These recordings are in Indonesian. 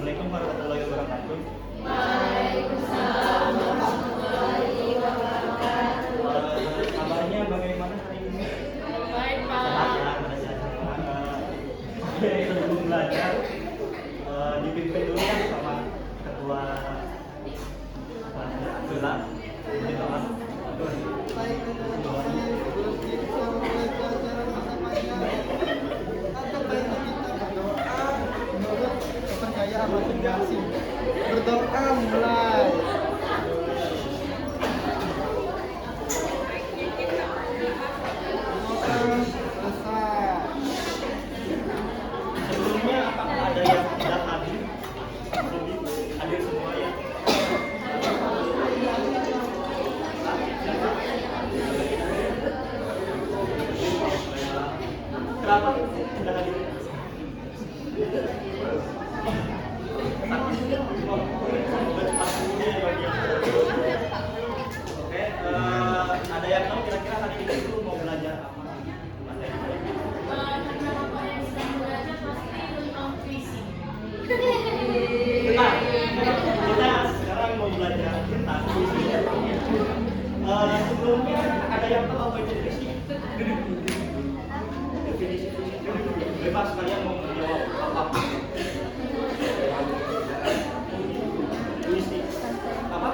Assalamualaikum warahmatullahi wabarakatuh. Waalaikumsalam warahmatullahi wabarakatuh. Kabarnya bagaimana hari ini? Baik, Pak. Sehat ya, pada sehat. Sebelum belajar, dipimpin dulu ya sama ketua kelas. Ini Pak. Baik, semuanya berzikir membaca acara masa panjang atau baiknya kita berdoa menurut kepercayaan masing-masing. Berdoa mulai. Berdoa selesai. Sebelumnya apakah ada yang tidak hadir? Hadir semua ya? Kenapa tidak hadir? Oke, ada yang tahu kira-kira hari ini itu mau belajar apa? Karena Bapak yang sedang belajar pasti tentang puisi. Nah, kita sekarang mau belajar tentang puisi. Sebelumnya ada yang tahu apa itu puisi? Definisi puisi bebas, kalian mau menjawab apapun. Puisi apa?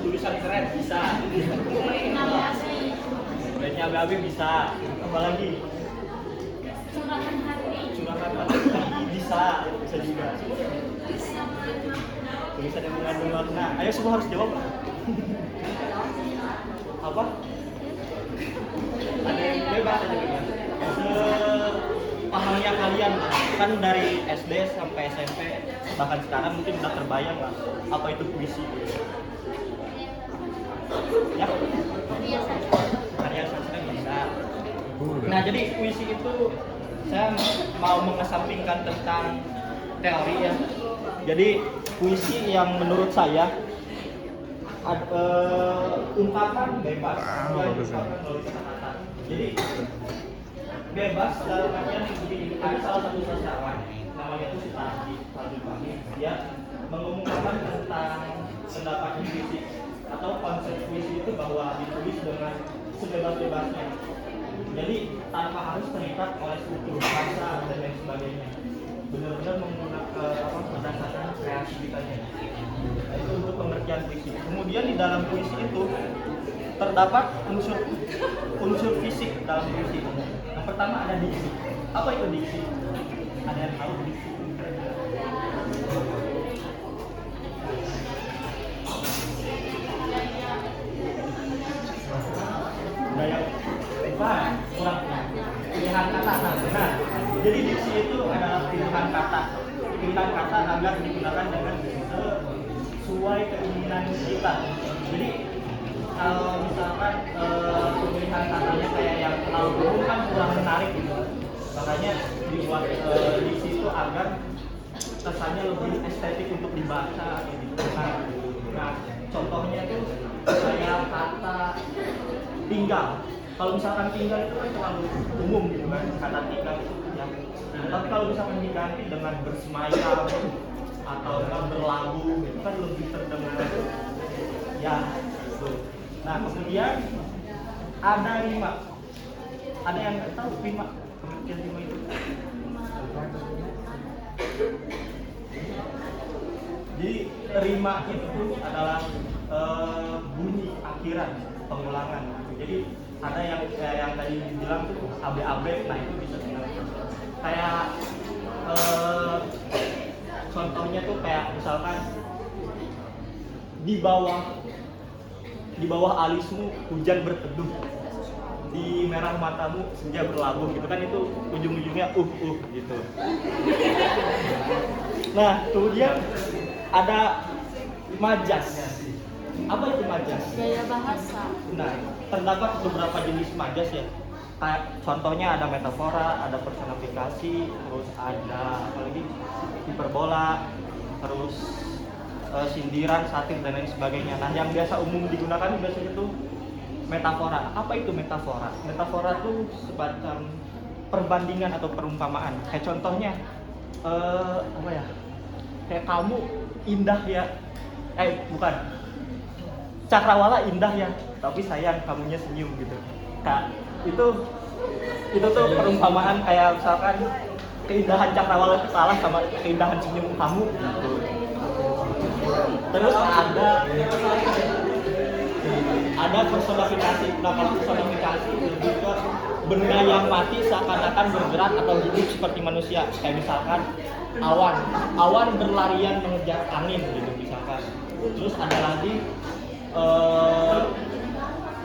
Tulisan keren bisa. Kerennya abe-abe bisa. Apalagi Curahan hati. curahan hati bisa juga. Tulisan yang mengandung makna. Ayo semua harus jawab. Apa? Ada yang bebas, ada yang bebas. Pahamnya kalian kan dari SD sampai SMP bahkan sekarang mungkin udah terbayang lah apa itu puisi. Ya, karya sastra bisa. Nah, jadi puisi itu saya mau mengesampingkan tentang teori ya. Jadi puisi yang menurut saya ungkapan bebas yang diungkapkan melalui kata-kata. Jadi bebas dalam artian begini, ada salah satu sastrawan namanya itu Sutarji Fahmi, dia mengumumkan tentang pendapat puisi atau konsep puisi itu bahwa ditulis dengan sebebas-bebasnya. Jadi tanpa harus terikat oleh struktur bahasa dan lain sebagainya. Benar-benar menggunakan berdasarkan kreativitasnya. Nah, itu untuk pengertian puisi. Kemudian di dalam puisi itu terdapat unsur fisik dalam puisi. Yang pertama ada diksi. Apa itu diksi? Ada yang tahu diksi? Gaya bukan kurang pilihan kata. Nah, benar. Jadi diksi itu adalah pilihan kata agar digunakan dengan sesuai keinginan kita. Jadi kalau misalkan pemilihan katanya kayak yang terlalu umum kan kurang menarik gitu. Makanya dibuat diksi itu agar kesannya lebih estetik untuk dibaca gitu. Nah, contohnya itu kayak kata tinggal. Kalau misalkan tinggal itu kan terlalu umum gitu kan, kata tinggal itu ya. Tapi kalau misalkan diganti dengan bersemayam atau dengan berlagu itu kan lebih terdengar ya gitu. Nah, kemudian ada rima. Ada yang tahu rima? Pengertian rima itu? Jadi rima itu adalah bunyi akhiran, pengulangan. Jadi ada yang tadi bilang tuh AB, nah itu bisa kayak contohnya tuh kayak misalkan di bawah alismu hujan berteduh, di merah matamu senja berlabuh gitu kan, itu ujung-ujungnya gitu. Nah, kemudian ada majas. Apa itu majas? Gaya bahasa. Nah, terdapat beberapa jenis majas ya. Kayak contohnya ada metafora, ada personifikasi, terus ada apalagi hiperbola, terus sindiran, satir dan lain sebagainya. Nah, yang biasa umum digunakan biasanya itu metafora. Apa itu metafora? Metafora itu semacam perbandingan atau perumpamaan. Kayak contohnya apa ya? kayak kamu indah ya, bukan, cakrawala indah ya, tapi sayang kamunya senyum gitu. Kak, itu tuh perumpamaan kayak misalkan keindahan cakrawala itu kalah sama keindahan senyum kamu gitu. Terus ada personifikasi. Nah, kalau personifikasi lebih ke benda yang mati seakan-akan bergerak atau hidup seperti manusia. Kayak misalkan awan berlarian mengejar angin gitu misalkan. Terus ada lagi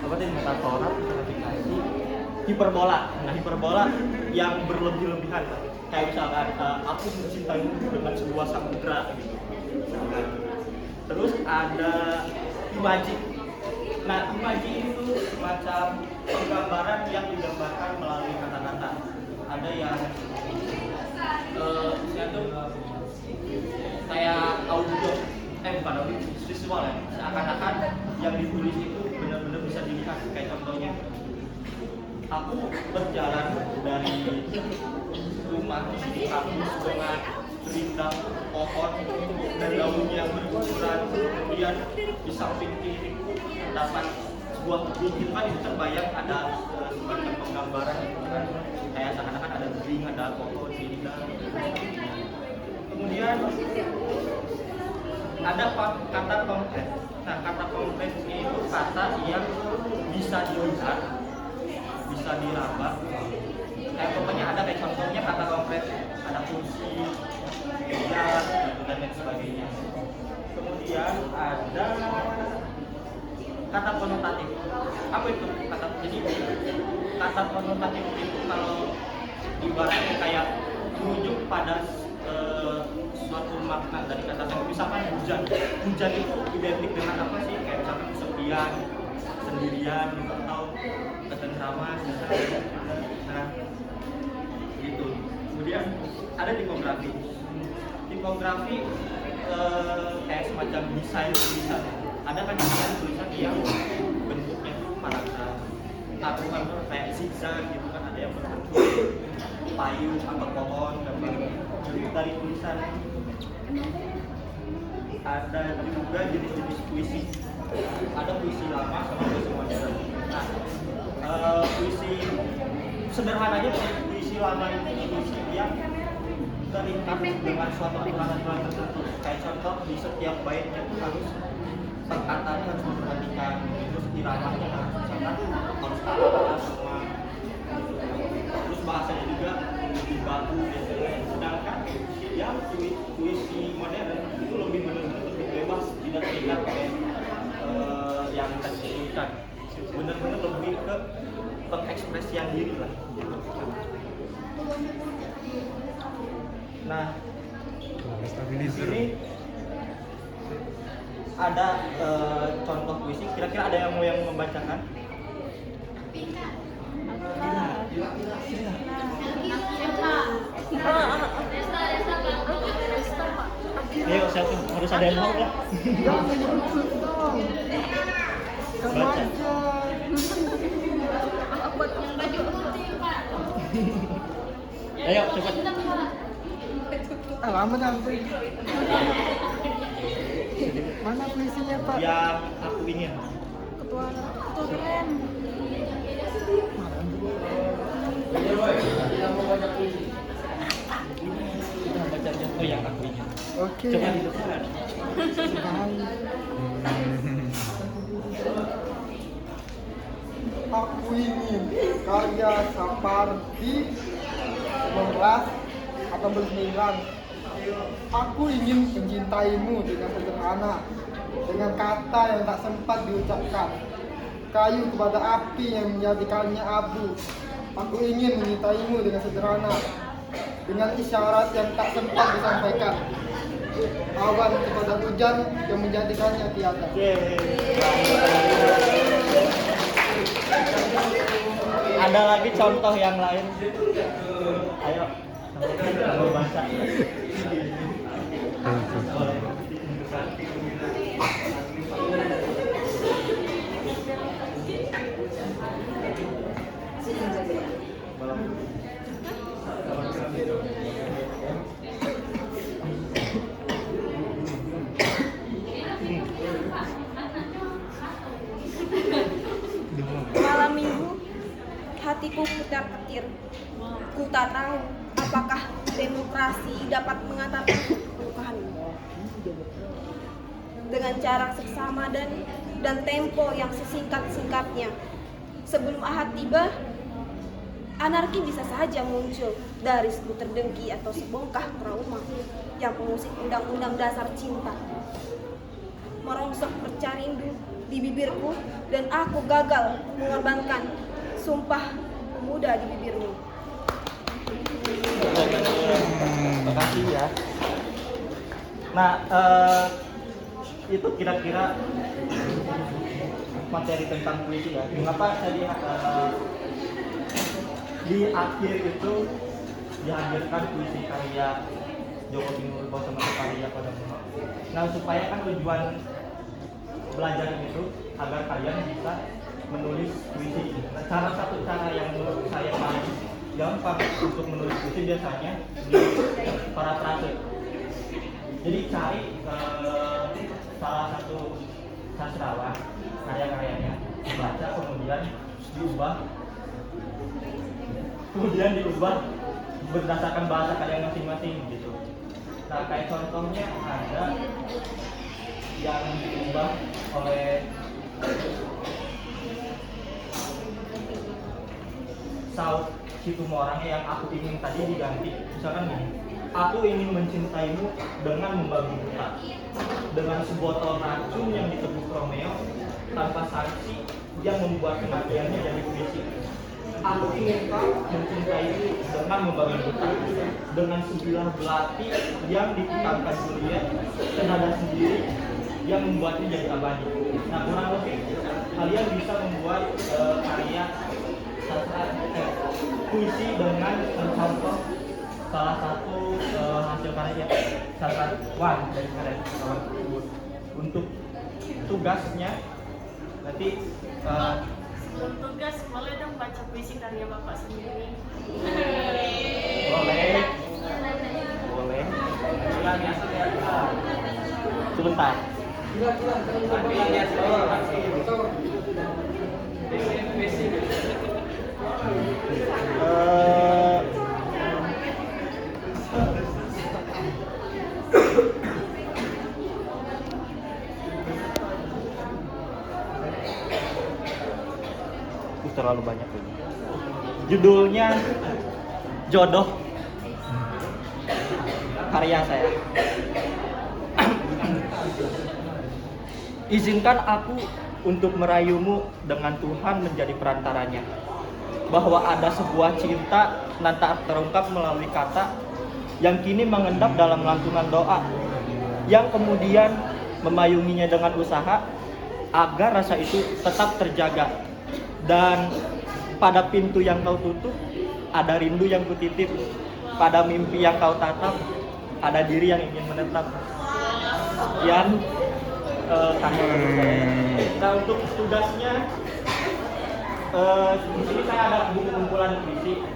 apa tadi metafora, personifikasi, hiperbola. Nah, hiperbola yang berlebih-lebihan. Kayak misalkan aku mencintaimu dengan sebuah samudra gitu. Terus ada imaji. Nah, imaji itu semacam penggambaran yang digambarkan melalui kata-kata. Ada yang kayak audio, bukan audio, visual ya. Seakan-akan yang ditulis itu benar-benar bisa dilihat. Kayak contohnya, aku berjalan dari rumah menuju kampus dengan rindang pohon dan daunnya yang berguguran. Kemudian di samping kiriku terdapat sebuah kebun. Itu kan terbayang ada semacam penggambaran gitu kan, kayak seakan-akan ada beling, ada pohon, rindang. Kemudian ada kata konkret. Nah, kata konkret itu kata yang bisa dilihat, bisa diraba. Kayak pokoknya ada kayak contohnya kata konkret, ada kursi, meja, dan lain sebagainya. Kemudian ada kata konotatif. Apa itu kata? Jadi kata konotatif itu kalau ibaratnya kayak merujuk pada suatu makna dari kata-kata. Misalkan hujan itu identik dengan apa sih? Kayak misalkan kesepian, sendirian, atau ketentraman, nah gitu. Kemudian ada tipografi. Tipografi kayak semacam desain tulisan. Ada kan desain tulisan yang bentuknya itu paragraf, atau kan kayak zigzag gitu kan, ada yang berbentuk payung atau pohon gambar dari tulisan. Ada juga jenis-jenis puisi. Ada puisi lama sama puisi modern. Nah, puisi sederhananya puisi lama itu puisi yang terikat dengan suatu aturan-aturan tertentu. Kayak contoh di setiap baitnya itu harus perkataannya harus diperhatikan, terus iramanya harus misalkan harus kata sama, terus bahasanya juga lebih baku biasanya. Sedangkan yang puisi modern itu lebih benar-benar lebih bebas, tidak terikat oleh yang tadi disebutkan. Benar-benar lebih ke pengekspresian diri lah. Nah, di sini ada contoh puisi. Kira-kira ada yang mau membacakan? Ayo, siapa? Harus ada yang mau lah. Jangan menyebut dong. Kamu Baca. aja. Yang baju putih, Pak. Ayo, cepat. Lama sampai. Mana puisinya, Pak? Yang aku ingin. Ketua keren. Kita baca aja. Oh, yang aku ingin. Oke. Coba di depan. Aku ingin karya Sapardi 1989. Aku ingin mencintaimu dengan sederhana, dengan kata yang tak sempat diucapkan, kayu kepada api yang menjadikannya abu. Aku ingin mencintaimu dengan sederhana, dengan isyarat yang tak sempat disampaikan, awan kepada hujan yang menjadikannya tiada. Ada lagi contoh yang lain. Ayo, kamu baca. konsentrasi dapat mengantarkan kebutuhanmu dengan jarak seksama dan tempo yang sesingkat-singkatnya. Sebelum Ahad tiba, anarki bisa saja muncul dari sebutir dengki atau sebongkah trauma yang mengusik undang-undang dasar cinta. Merongsok perca rindu di bibirku dan aku gagal mengorbankan sumpah pemuda di bibirmu. Terima kasih ya. Nah, itu kira-kira materi tentang puisi ya. Mengapa saya lihat di akhir itu dihadirkan puisi karya Joko Tingurba sama karya pada Muhammad. Nah, supaya kan tujuan belajar itu agar kalian bisa menulis puisi. Nah, salah satu cara yang menurut saya paling gampang untuk menulis puisi biasanya di parafrase. Jadi cari salah satu sastrawan karya-karyanya, dibaca kemudian diubah berdasarkan bahasa kalian masing-masing gitu. Nah, kayak contohnya ada yang diubah oleh Saud Situmorang yang aku ingin tadi diganti. Misalkan gini, aku ingin mencintaimu dengan membabi buta, dengan sebotol racun yang diteguk Romeo tanpa sanksi yang membuat kematiannya jadi puisi. Aku ingin kau mencintaiku dengan membabi buta, dengan sebilah belati yang diputarkan Juliet senada sendiri yang membuatnya jadi abadi. Nah, kurang lebih kalian bisa membuat karya sastra puisi dengan mencontoh salah satu hasil karya sastrawan dari karya sastrawan tersebut. Untuk tugasnya nanti Tugas boleh dong baca puisi karya Bapak sendiri. boleh sebentar. Terlalu banyak ini. Judulnya Jodoh, karya saya. Izinkan aku untuk merayumu dengan Tuhan menjadi perantaranya, bahwa ada sebuah cinta nan tak terungkap melalui kata yang kini mengendap dalam lantunan doa, yang kemudian memayunginya dengan usaha agar rasa itu tetap terjaga. Dan pada pintu yang kau tutup ada rindu yang kutitip, pada mimpi yang kau tatap ada diri yang ingin menetap. Sekian karya saya. Nah, untuk tugasnya di sini saya ada buku kumpulan puisi.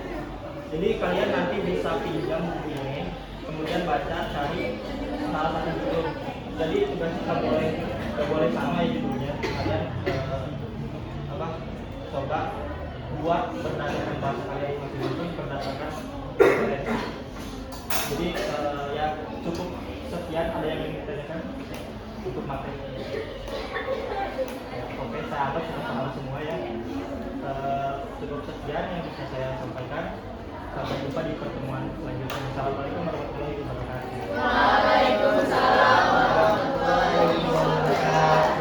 Jadi kalian nanti bisa pinjam buku ini, kemudian baca, cari salah satu judul. Jadi tugasnya nggak boleh sama ya judulnya. Kalian coba buat berdasarkan bahasa kalian masing-masing, berdasarkan referensi. Jadi ya cukup sekian. Ada yang ingin ditanyakan untuk materi? Oke, saya anggap sudah paham semua ya. Cukup sekian yang bisa saya sampaikan. Sampai jumpa di pertemuan selanjutnya. Assalamualaikum warahmatullahi wabarakatuh.